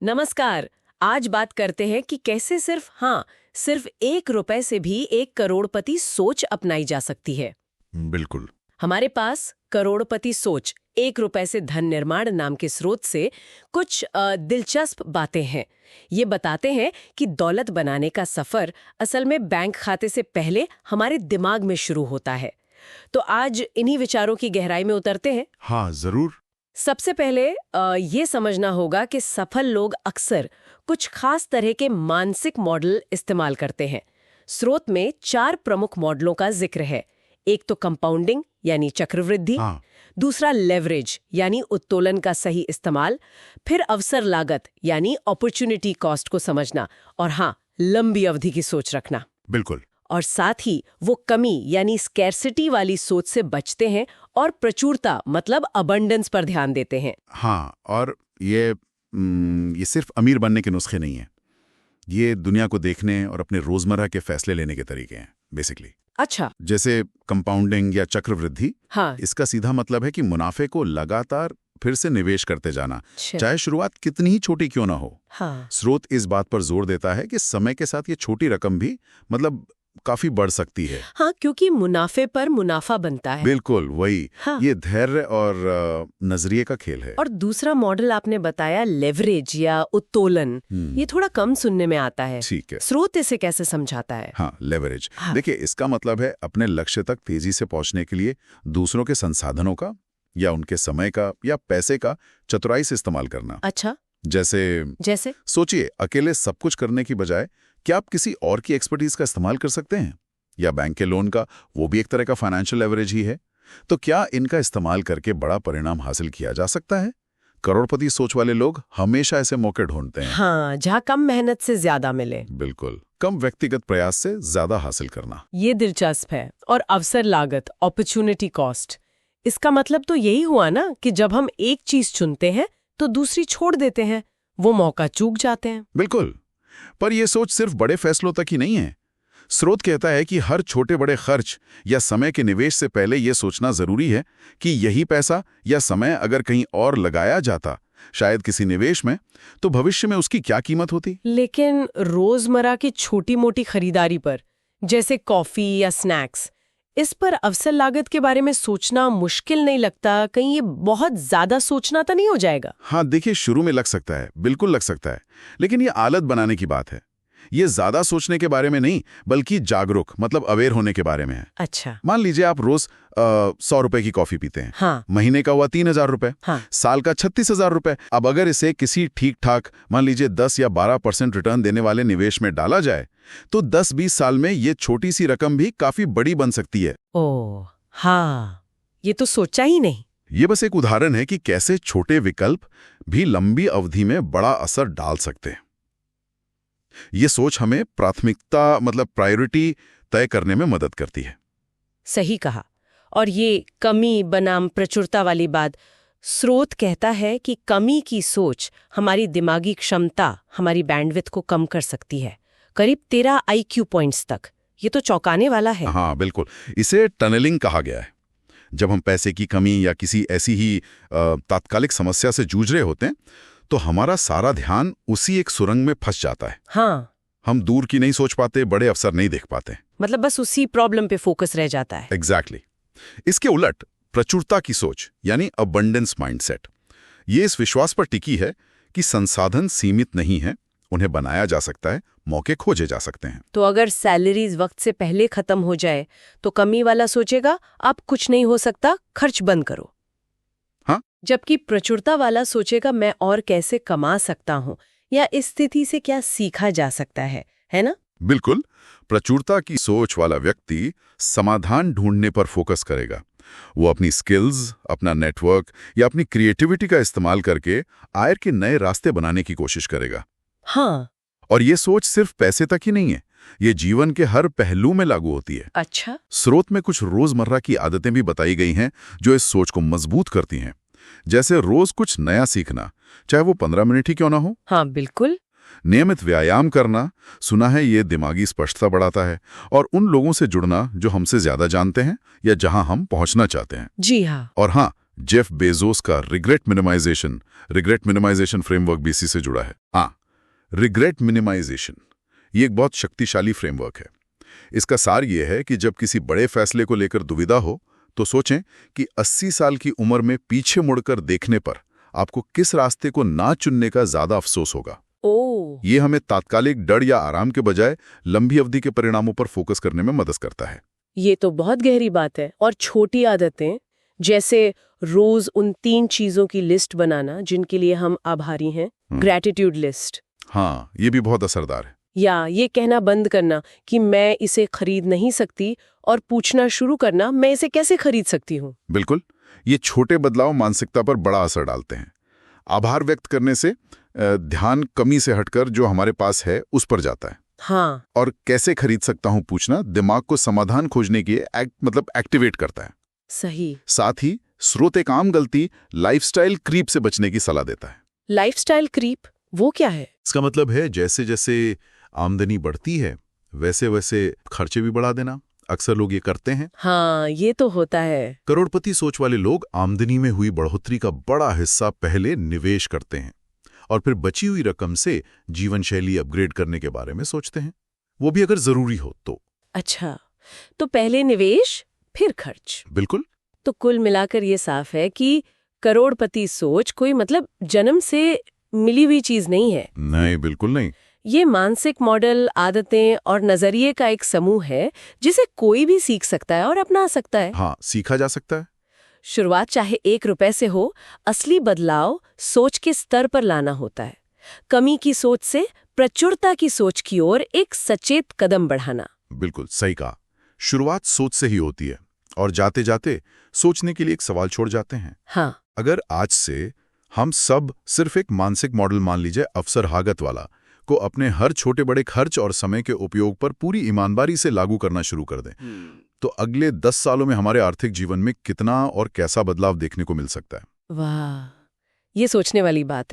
नमस्कार। आज बात करते हैं कि कैसे सिर्फ 1 रुपए से भी 1 करोड़पति सोच अपनाई जा सकती है। बिल्कुल। हमारे पास करोड़पति सोच 1 रुपए से धन निर्माण नाम के स्रोत से कुछ दिलचस्प बातें हैं। ये बताते हैं कि दौलत बनाने का सफर असल में बैंक खाते से पहले हमारे दिमाग में शुरू होता है। तो आज इन्हीं विचारों की गहराई में उतरते हैं। हाँ, जरूर। सबसे पहले ये समझना होगा कि सफल लोग अक्सर कुछ खास तरह के मानसिक मॉडल इस्तेमाल करते हैं। स्रोत में 4 प्रमुख मॉडलों का जिक्र है। एक तो कंपाउंडिंग यानी चक्रवृद्धि, हाँ, दूसरा लेवरेज यानी उत्तोलन का सही इस्तेमाल, फिर अवसर लागत यानी अपॉर्चुनिटी कॉस्ट को समझना, और हाँ, लंबी अवधि की सोच रखना। बिल्कुल। और साथ ही वो कमी यानी स्कैर्सिटी वाली सोच से बचते हैं और प्रचुरता मतलब अबंडेंस पर ध्यान देते हैं। हाँ, और ये सिर्फ अमीर बनने के नुस्खे नहीं हैं। ये दुनिया को देखने और अपने रोजमर्रा के फैसले लेने के तरीके हैं बेसिकली। अच्छा। जैसे कंपाउंडिंग या चक्रवृद्धि, हाँ। इसका सीधा मतलब है कि मुनाफे को लगातार फिर से निवेश करते जाना, अच्छा। चाहे शुरुआत कितनी ही छोटी क्यों ना हो। हाँ। स्रोत इस बात पर जोर देता है कि समय के साथ ये छोटी रकम भी मतलब काफी बढ़ सकती है। हाँ, क्योंकि मुनाफे पर मुनाफा बनता है। बिल्कुल वही। हाँ। ये धैर्य और नजरिए का खेल है। और दूसरा मॉडल आपने बताया लेवरेज या उत्तोलन, ये थोड़ा कम सुनने में आता है। ठीक है। स्रोत इसे कैसे समझाता है? हाँ, लेवरेज। हाँ। देखिए, इसका मतलब है अपने लक्ष्य तक तेजी से पहुंचने के लिए दूसरों के संसाधनों का या उनके समय का या पैसे का चतुराई से इस्तेमाल करना। अच्छा। जैसे सोचिए, अकेले सब कुछ करने की बजाय क्या आप किसी और की एक्सपर्टीज का इस्तेमाल कर सकते हैं, या बैंक के लोन का, वो भी एक तरह का फाइनेंशियल लेवरेज ही है। तो क्या इनका इस्तेमाल करके बड़ा परिणाम हासिल किया जा सकता है? करोड़पति सोच वाले लोग हमेशा ऐसे मौके ढूंढते हैं। हाँ, जहाँ कम मेहनत से ज्यादा मिले। बिल्कुल, कम व्यक्तिगत प्रयास से ज्यादा हासिल करना। ये दिलचस्प है। और अवसर लागत, अपॉर्चुनिटी कॉस्ट, इसका मतलब तो यही हुआ ना कि जब हम एक चीज चुनते हैं तो दूसरी छोड़ देते हैं, वो मौका चूक जाते हैं। बिल्कुल। पर यह सोच सिर्फ बड़े फैसलों तक ही नहीं है। स्रोत कहता है कि हर छोटे बड़े खर्च या समय के निवेश से पहले यह सोचना जरूरी है कि यही पैसा या समय अगर कहीं और लगाया जाता, शायद किसी निवेश में, तो भविष्य में उसकी क्या कीमत होती। लेकिन रोजमर्रा की छोटी मोटी खरीदारी पर, जैसे कॉफी या स्नैक्स, इस पर अवसर लागत के बारे में सोचना मुश्किल नहीं लगता? कहीं ये बहुत ज्यादा सोचना तो नहीं हो जाएगा? हाँ, देखिए, शुरू में लग सकता है, बिल्कुल लग सकता है, लेकिन ये आदत बनाने की बात है। ये ज्यादा सोचने के बारे में नहीं, बल्कि जागरूक मतलब अवेयर होने के बारे में है। अच्छा। मान लीजिए आप रोज 100 रुपए की कॉफी पीते हैं। हाँ। महीने का हुआ 3000 रुपए। हाँ। साल का 36,000 रुपए। अब अगर इसे किसी ठीक ठाक, मान लीजिए 10 या 12% रिटर्न देने वाले निवेश में डाला जाए, तो 10-20 साल में ये छोटी सी रकम भी काफी बड़ी बन सकती है। ओह हाँ, ये तो सोचा ही नहीं। ये बस एक उदाहरण है कि कैसे छोटे विकल्प भी लंबी अवधि में बड़ा असर डाल सकते हैं। ये सोच हमें प्राथमिकता मतलब प्रायोरिटी तय करने में मदद करती है। सही कहा। और ये कमी बनाम प्रचुरता वाली बात, स्रोत कहता है कि कमी की सोच हमारी दिमागी क्षमता, हमारी बैंडविड्थ को कम कर सकती है, करीब 13 IQ पॉइंट्स तक। ये तो चौंकाने वाला है। हाँ, बिल्कुल। इसे टनलिंग कहा गया है। जब हम पैसे की कमी या किसी ऐसी ही तात्कालिक समस्या से जूझ रहे होते हैं, तो हमारा सारा ध्यान उसी एक सुरंग में फंस जाता है। हाँ। हम दूर की नहीं सोच पाते, बड़े अवसर नहीं देख पाते। मतलब बस उसी प्रॉब्लम पे फोकस रह जाता है। एग्जैक्टली। इसके उलट प्रचुरता की सोच यानी अबंडेंस माइंडसेट, ये इस विश्वास पर टिकी है कि संसाधन सीमित नहीं है, उन्हें बनाया जा सकता है, मौके खोजे जा सकते हैं। तो अगर सैलरीज वक्त से पहले खत्म हो जाए तो कमी वाला सोचेगा अब कुछ नहीं हो सकता, खर्च बंद करो। हाँ। जबकि प्रचुरता वाला सोचेगा मैं और कैसे कमा सकता हूँ, या इस स्थिति से क्या सीखा जा सकता है ना? बिल्कुल। प्रचुरता की सोच वाला व्यक्ति समाधान ढूंढने पर फोकस करेगा। वो अपनी स्किल्स, अपना नेटवर्क या अपनी क्रिएटिविटी का इस्तेमाल करके आय के नए रास्ते बनाने की कोशिश करेगा। हाँ। और ये सोच सिर्फ पैसे तक ही नहीं है, ये जीवन के हर पहलू में लागू होती है। अच्छा। स्रोत में कुछ रोजमर्रा की आदतें भी बताई गई हैं जो इस सोच को मजबूत करती हैं। जैसे रोज कुछ नया सीखना, चाहे वो 15 मिनट ही क्यों ना हो। हाँ, बिल्कुल। नियमित व्यायाम करना, सुना है ये दिमागी स्पष्टता बढ़ाता है। और उन लोगों से जुड़ना जो हमसे ज्यादा जानते हैं या जहां हम पहुंचना चाहते हैं। जी हाँ। और हाँ, जेफ बेजोस का रिग्रेट मिनिमाइजेशन फ्रेमवर्क भी इसी से जुड़ा है। हाँ, रिग्रेट मिनिमाइजेशन ये एक बहुत शक्तिशाली फ्रेमवर्क है। इसका सार ये है कि जब किसी बड़े फैसले को लेकर दुविधा हो तो सोचें कि 80 साल की उम्र में पीछे मुड़कर देखने पर आपको किस रास्ते को ना चुनने का ज्यादा अफसोस होगा। ये हमें तात्कालिक डर या आराम के बजाय लंबी अवधि के परिणामों पर फोकस करने में मदद करता है। ये तो बहुत गहरी बात है। और छोटी आदतें जैसे रोज उन 3 चीजों की लिस्ट बनाना जिनके लिए हम आभारी हैं, ग्रैटिट्यूड लिस्ट। हाँ, ये भी बहुत असरदार है। या ये कहना बंद करना कि मैं इसे खरीद नहीं सकती और पूछना शुरू करना मैं इसे कैसे खरीद सकती हूँ। बिल्कुल, ये छोटे बदलाव मानसिकता पर बड़ा असर डालते हैं। आभार व्यक्त करने से ध्यान कमी से हटकर जो हमारे पास है उस पर जाता है। हाँ, और कैसे खरीद सकता हूँ पूछना दिमाग को समाधान खोजने के एक्टिवेट करता है। सही। साथ ही स्रोत एक आम गलती लाइफस्टाइल क्रीप से बचने की सलाह देता है। लाइफस्टाइल क्रीप वो क्या है? इसका मतलब है जैसे जैसे आमदनी बढ़ती है वैसे वैसे खर्चे भी बढ़ा देना। अक्सर लोग ये करते हैं। हाँ, ये तो होता है। करोड़पति सोच वाले लोग आमदनी में हुई बढ़ोतरी का बड़ा हिस्सा पहले निवेश करते हैं और फिर बची हुई रकम से जीवन शैली अपग्रेड करने के बारे में सोचते हैं, वो भी अगर जरूरी हो तो। अच्छा, तो पहले निवेश फिर खर्च। बिल्कुल। तो कुल मिलाकर ये साफ है कि करोड़पति सोच कोई जन्म से मिली हुई चीज नहीं है। नहीं, बिल्कुल नहीं। ये मानसिक मॉडल, आदतें और नजरिए का एक समूह है जिसे कोई भी सीख सकता है और अपना सकता है। हाँ, सीखा जा सकता है। शुरुआत चाहे 1 रुपए से हो, असली बदलाव सोच के स्तर पर लाना होता है। कमी की सोच से प्रचुरता की सोच की ओर एक सचेत कदम बढ़ाना। बिल्कुल सही कहा। शुरुआत सोच से ही होती है और जाते जाते सोचने के लिए एक सवाल छोड़ जाते हैं। हाँ, अगर आज से हम सब सिर्फ एक मानसिक मॉडल मान लीजिए अफसर हागत वाला को अपने हर छोटे बड़े खर्च और समय के उपयोग पर पूरी ईमानदारी से लागू करना शुरू कर दें, तो अगले 10 सालों में हमारे आर्थिक जीवन में कितना और कैसा बदलाव देखने को मिल सकता है। वाह, ये सोचने वाली बात है।